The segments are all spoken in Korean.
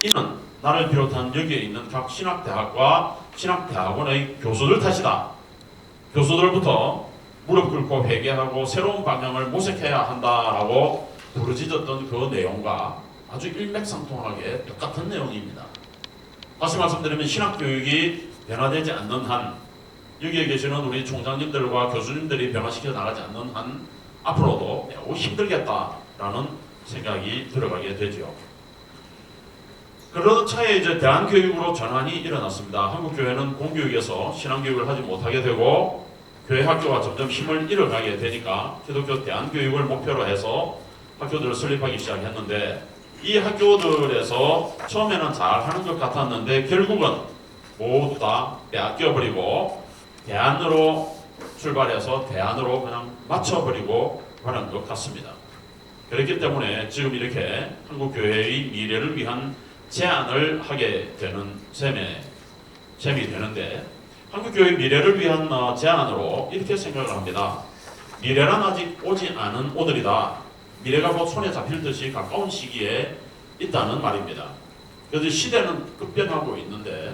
이는 나를 비롯한 여기에 있는 각 신학대학과 신학대학원의 교수들 탓이다. 교수들부터 무릎 꿇고 회개하고 새로운 방향을 모색해야 한다라고 부르짖었던 그 내용과 아주 일맥상통하게 똑같은 내용입니다. 다시 말씀드리면 신학교육이 변화되지 않는 한, 여기에 계시는 우리 총장님들과 교수님들이 변화시켜 나가지 않는 한 앞으로도 매우 힘들겠다라는 생각이 들어가게 되죠. 그런 차에 이제 대안교육으로 전환이 일어났습니다. 한국교회는 공교육에서 신앙교육을 하지 못하게 되고 교회 학교가 점점 힘을 잃어가게 되니까 기독교 대안교육을 목표로 해서 학교들을 설립하기 시작했는데, 이 학교들에서 처음에는 잘 하는 것 같았는데 결국은 모두 다 빼앗겨버리고 대안으로 출발해서 대안으로 그냥 맞춰버리고 가는 것 같습니다. 그렇기 때문에 지금 이렇게 한국교회의 미래를 위한 제안을 하게 되는 셈이 되는데, 한국교회의 미래를 위한 제안으로 이렇게 생각을 합니다. 미래란 아직 오지 않은 오늘이다. 미래가 곧 손에 잡힐 듯이 가까운 시기에 있다는 말입니다. 그래서 시대는 급변하고 있는데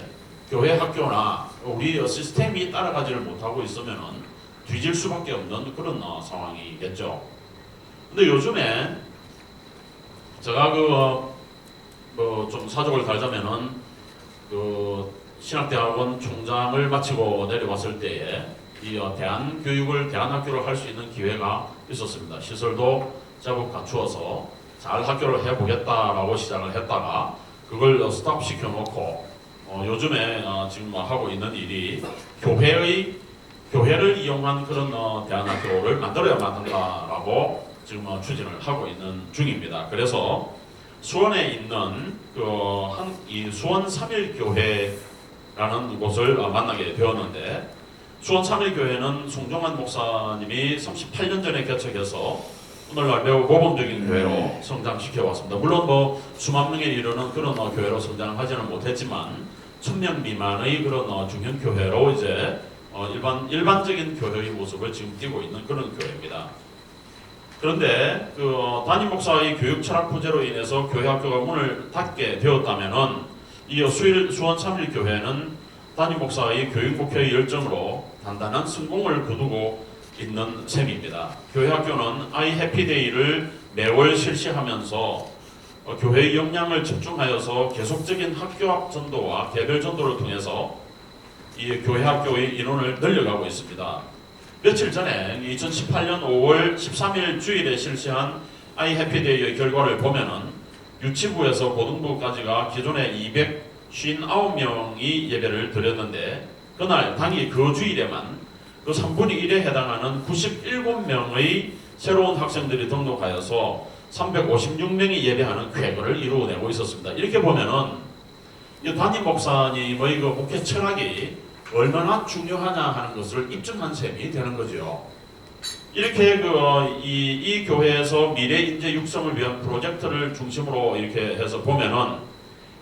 교회 학교나 우리 시스템이 따라가지를 못하고 있으면 뒤질 수밖에 없는 그런 상황이겠죠. 근데 요즘에 제가 좀 사족을 달자면은 신학대학원 총장을 마치고 내려왔을 때에 이 대안학교를 할 수 있는 기회가 있었습니다. 시설도 제법 갖추어서 잘 학교를 해보겠다라고 시작을 했다가 그걸 스탑시켜 놓고 요즘에 지금 하고 있는 일이 교회를 이용한 그런 대안학교를 만들어야 만든다라고 지금 추진을 하고 있는 중입니다. 그래서 수원에 있는 이 수원 3일교회라는 곳을 만나게 되었는데, 수원 3일교회는 송정환 목사님이 38년 전에 개척해서 오늘날 매우 모범적인 교회로 성장시켜 왔습니다. 물론 수만 명에 이르는 그런 교회로 성장하지는 못했지만 1000명 미만의 그런 중형 교회로 이제 일반적인 교회의 모습을 지금 띠고 있는 그런 교회입니다. 그런데 담임 목사의 교육 철학 부재로 인해서 교회 학교가 문을 닫게 되었다면은 이 수원 3일 교회는 담임 목사의 교육 목표의 열정으로 단단한 성공을 거두고 있는 셈입니다. 교회 학교는 아이 해피데이를 매월 실시하면서 교회의 역량을 집중하여서 계속적인 학교 앞 전도와 개별 전도를 통해서 이 교회 학교의 인원을 늘려가고 있습니다. 며칠 전에 2018년 5월 13일 주일에 실시한 아이 해피데이의 결과를 보면은 유치부에서 고등부까지가 기존에 259명이 예배를 드렸는데, 그날 당일 그 주일에만 그 3분의 1에 해당하는 97명의 새로운 학생들이 등록하여서 356명이 예배하는 쾌거를 이루어내고 있었습니다. 이렇게 보면은 이 담임 목사님의 그 목회 철학이 얼마나 중요하냐 하는 것을 입증한 셈이 되는 거죠. 이렇게 이 교회에서 미래 인재 육성을 위한 프로젝트를 중심으로 이렇게 해서 보면은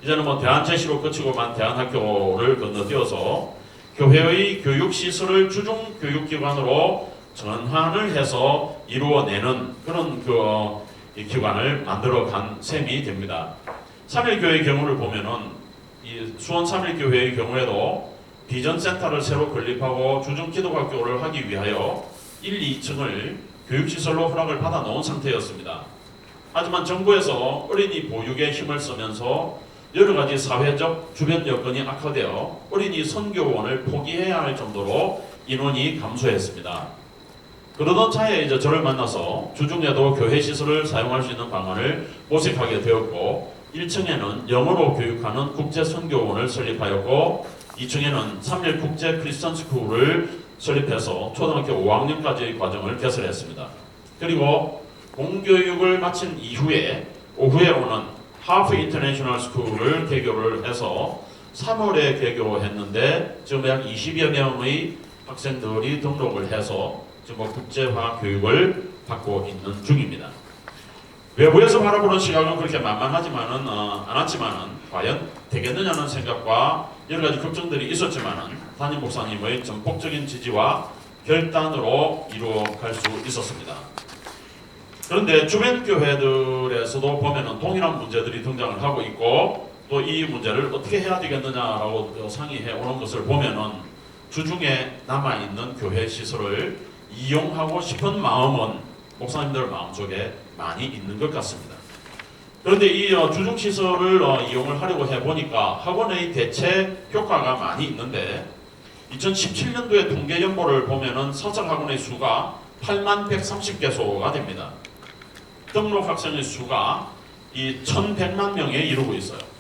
이제는 대안제시로 그치고만 대안학교를 건너뛰어서 교회의 교육시설을 주중교육기관으로 전환을 해서 이루어내는 그런 기관을 만들어간 셈이 됩니다. 3일교회의 경우를 보면은 이 수원 3일교회의 경우에도 비전센터를 새로 건립하고 주중기독학교를 하기 위하여 1, 2층을 교육시설로 허락을 받아 놓은 상태였습니다. 하지만 정부에서 어린이 보육에 힘을 쓰면서 여러가지 사회적 주변 여건이 악화되어 어린이 선교원을 포기해야 할 정도로 인원이 감소했습니다. 그러던 차에 이제 저를 만나서 주중에도 교회 시설을 사용할 수 있는 방안을 모색하게 되었고, 1층에는 영어로 교육하는 국제 선교원을 설립하였고, 2층에는 3일 국제 크리스천 스쿨을 설립해서 초등학교 5학년까지의 과정을 개설했습니다. 그리고 공교육을 마친 이후에 오후에 오는 하프 인터내셔널 스쿨을 개교를 해서 3월에 개교했는데 지금 약 20여 명의 학생들이 등록을 해서 지금 국제화 교육을 받고 있는 중입니다. 외부에서 바라보는 시각은 그렇게 만만하지만은 않았지만은 과연 되겠느냐는 생각과 여러 가지 걱정들이 있었지만은 담임 목사님의 전폭적인 지지와 결단으로 이루어갈 수 있었습니다. 그런데 주변 교회들에서도 보면은 동일한 문제들이 등장을 하고 있고, 또 이 문제를 어떻게 해야 되겠느냐라고 상의해 오는 것을 보면은 주중에 남아있는 교회 시설을 이용하고 싶은 마음은 목사님들 마음속에 많이 있는 것 같습니다. 그런데 이 주중 시설을 이용을 하려고 해보니까 학원의 대체 효과가 많이 있는데 2017년도의 통계 연보를 보면은 사적 학원의 수가 8만 130개소가 됩니다. 등록 학생의 수가 이 1,100만 명에 이르고 있어요.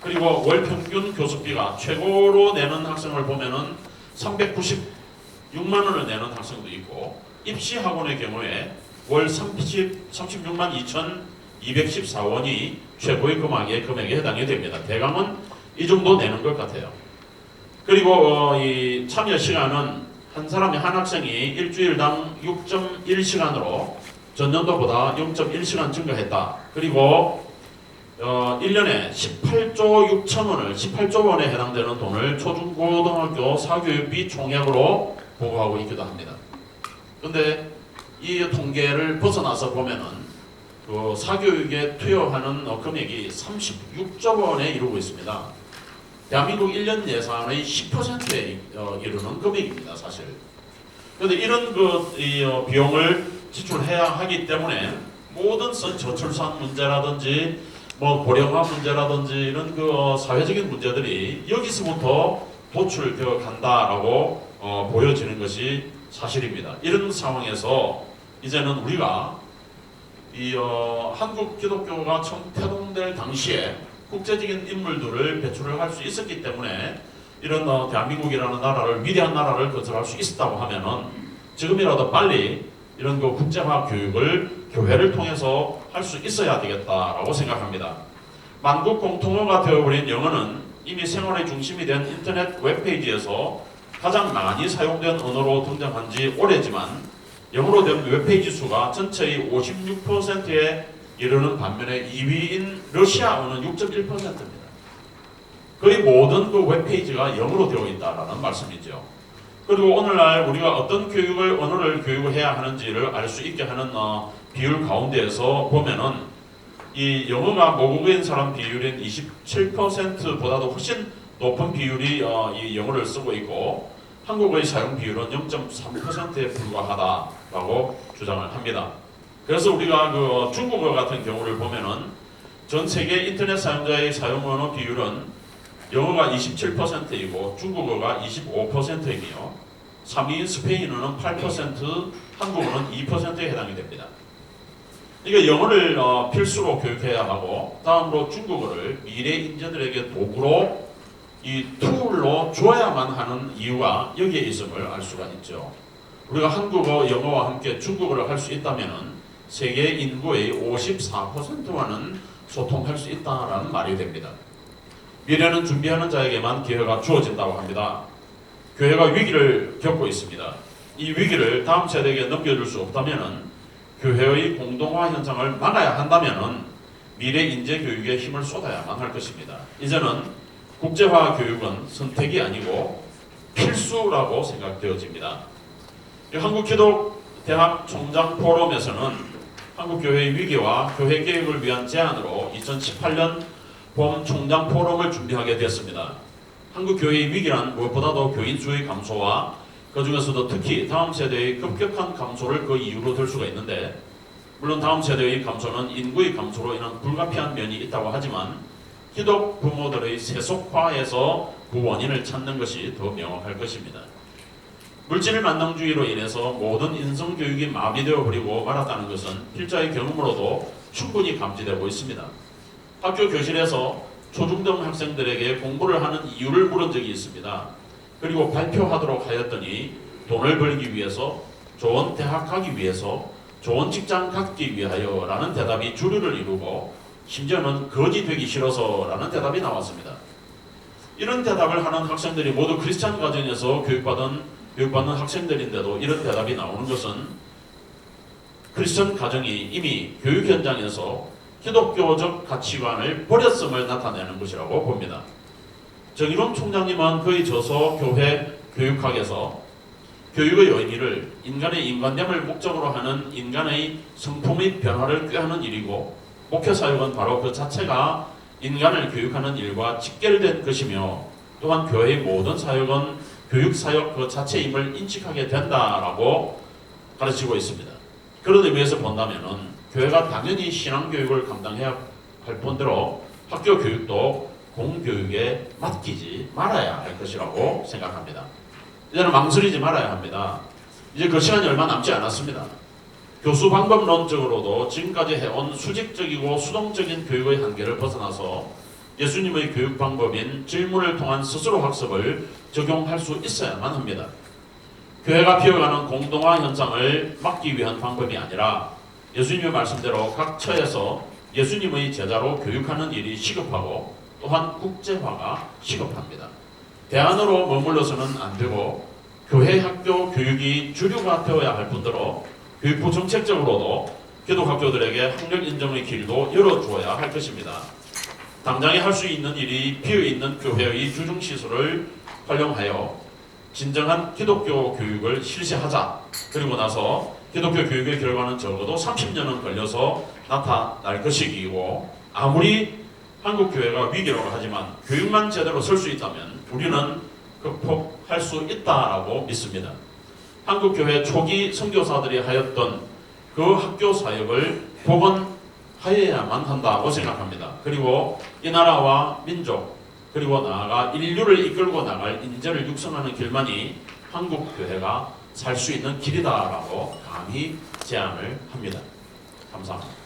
그리고 월 평균 교습비가 최고로 내는 학생을 보면은 396만 원을 내는 학생도 있고 입시 학원의 경우에 월 36만 2,214원이 최고의 금액에 해당이 됩니다. 대강은 이 정도 내는 것 같아요. 그리고 이 참여 시간은 한 사람이 한 학생이 일주일당 6.1시간으로 전년도보다 0.1시간 증가했다. 그리고 1년에 18조 6천원을 18조 원에 해당되는 돈을 초중고등학교 사교육비 총액으로 보고하고 있기도 합니다. 그런데 이 통계를 벗어나서 보면은 그 사교육에 투여하는 금액이 36조 원에 이르고 있습니다. 대한민국 1년 예산의 10%에 이르는 금액입니다, 사실. 그런데 이런 비용을 지출해야 하기 때문에 모든 저출산 문제라든지 뭐 고령화 문제라든지 이런 사회적인 문제들이 여기서부터 도출되어 간다라고 보여지는 것이 사실입니다. 이런 상황에서 이제는 우리가 한국 기독교가 처음 태동될 당시에 국제적인 인물들을 배출을 할 수 있었기 때문에 이런 대한민국이라는 나라를 위대한 나라를 건설할 수 있었다고 하면은 지금이라도 빨리 이런 국제화 교육을 교회를 통해서 할 수 있어야 되겠다라고 생각합니다. 만국 공통어가 되어버린 영어는 이미 생활의 중심이 된 인터넷 웹페이지에서 가장 많이 사용된 언어로 등장한 지 오래지만 영어로 된 웹페이지 수가 전체의 56%에 이르는 반면에 2위인 러시아어는 6.1%입니다. 거의 모든 웹페이지가 영어로 되어 있다는 말씀이죠. 그리고 오늘날 우리가 어떤 언어를 교육을 해야 하는지를 알 수 있게 하는 비율 가운데에서 보면은 이 영어가 모국어인 사람 비율인 27%보다도 훨씬 높은 비율이 이 영어를 쓰고 있고 한국어의 사용 비율은 0.3%에 불과하다라고 주장을 합니다. 그래서 우리가 중국어 같은 경우를 보면은 전 세계 인터넷 사용자의 사용 언어 비율은 영어가 27%이고 중국어가 25%이며 3위인 스페인어는 8%, 한국어는 2%에 해당이 됩니다. 그러니까 영어를 필수로 교육해야 하고 다음으로 중국어를 미래 인재들에게 도구로 이 툴로 줘야만 하는 이유가 여기에 있음을 알 수가 있죠. 우리가 한국어, 영어와 함께 중국어를 할 수 있다면은 세계 인구의 54%와는 소통할 수 있다라는 말이 됩니다. 미래는 준비하는 자에게만 기회가 주어진다고 합니다. 교회가 위기를 겪고 있습니다. 이 위기를 다음 세대에게 넘겨줄 수 없다면은 교회의 공동화 현상을 막아야 한다면은 미래 인재 교육에 힘을 쏟아야만 할 것입니다. 이제는 국제화 교육은 선택이 아니고 필수라고 생각되어집니다. 한국기독대학 총장 포럼에서는 한국교회의 위기와 교회 개혁을 위한 제안으로 2018년 봄 총장 포럼을 준비하게 되었습니다. 한국교회의 위기란 무엇보다도 교인 수의 감소와 그 중에서도 특히 다음 세대의 급격한 감소를 그 이유로 들 수가 있는데 물론 다음 세대의 감소는 인구의 감소로 인한 불가피한 면이 있다고 하지만 기독 부모들의 세속화에서 그 원인을 찾는 것이 더 명확할 것입니다. 물질 만능주의로 인해서 모든 인성교육이 마비되어 버리고 말았다는 것은 필자의 경험으로도 충분히 감지되고 있습니다. 학교 교실에서 초중등 학생들에게 공부를 하는 이유를 물은 적이 있습니다. 그리고 발표하도록 하였더니 돈을 벌기 위해서, 좋은 대학 가기 위해서, 좋은 직장 갖기 위하여 라는 대답이 주류를 이루고 심지어는 거지 되기 싫어서 라는 대답이 나왔습니다. 이런 대답을 하는 학생들이 모두 크리스찬 가정에서 교육받는 학생들인데도 이런 대답이 나오는 것은 크리스천 가정이 이미 교육 현장에서 기독교적 가치관을 버렸음을 나타내는 것이라고 봅니다. 정의론 총장님은 그의 저서 교회 교육학에서 교육의 의미를 인간의 인간됨을 목적으로 하는 인간의 성품의 변화를 꾀하는 일이고 목회사역은 바로 그 자체가 인간을 교육하는 일과 직결된 것이며 또한 교회의 모든 사역은 교육사역 그 자체임을 인식하게 된다라고 가르치고 있습니다. 그런 의미에서 본다면은 교회가 당연히 신앙교육을 감당해야 할 뿐더러 학교 교육도 공교육에 맡기지 말아야 할 것이라고 생각합니다. 이제는 망설이지 말아야 합니다. 이제 그 시간이 얼마 남지 않았습니다. 교수 방법론적으로도 지금까지 해온 수직적이고 수동적인 교육의 한계를 벗어나서 예수님의 교육 방법인 질문을 통한 스스로 학습을 적용할 수 있어야만 합니다. 교회가 피어가는 공동화 현상을 막기 위한 방법이 아니라 예수님의 말씀대로 각 처에서 예수님의 제자로 교육하는 일이 시급하고 또한 국제화가 시급합니다. 대안으로 머물러서는 안 되고 교회 학교 교육이 주류가 되어야 할 뿐더러 교육부 정책적으로도 기독학교들에게 학력 인정의 길도 열어주어야 할 것입니다. 당장에 할 수 있는 일이 비어있는 교회의 주중시설을 활용하여 진정한 기독교 교육을 실시하자. 그리고 나서 기독교 교육의 결과는 적어도 30년은 걸려서 나타날 것이고 아무리 한국 교회가 위기라고 하지만 교육만 제대로 설 수 있다면 우리는 극복할 수 있다라고 믿습니다. 한국 교회 초기 선교사들이 하였던 그 학교 사역을 복원하여야만 한다고 생각합니다. 그리고 이 나라와 민족 그리고 나아가 인류를 이끌고 나갈 인재를 육성하는 길만이 한국 교회가 살 수 있는 길이다라고 감히 제안을 합니다. 감사합니다.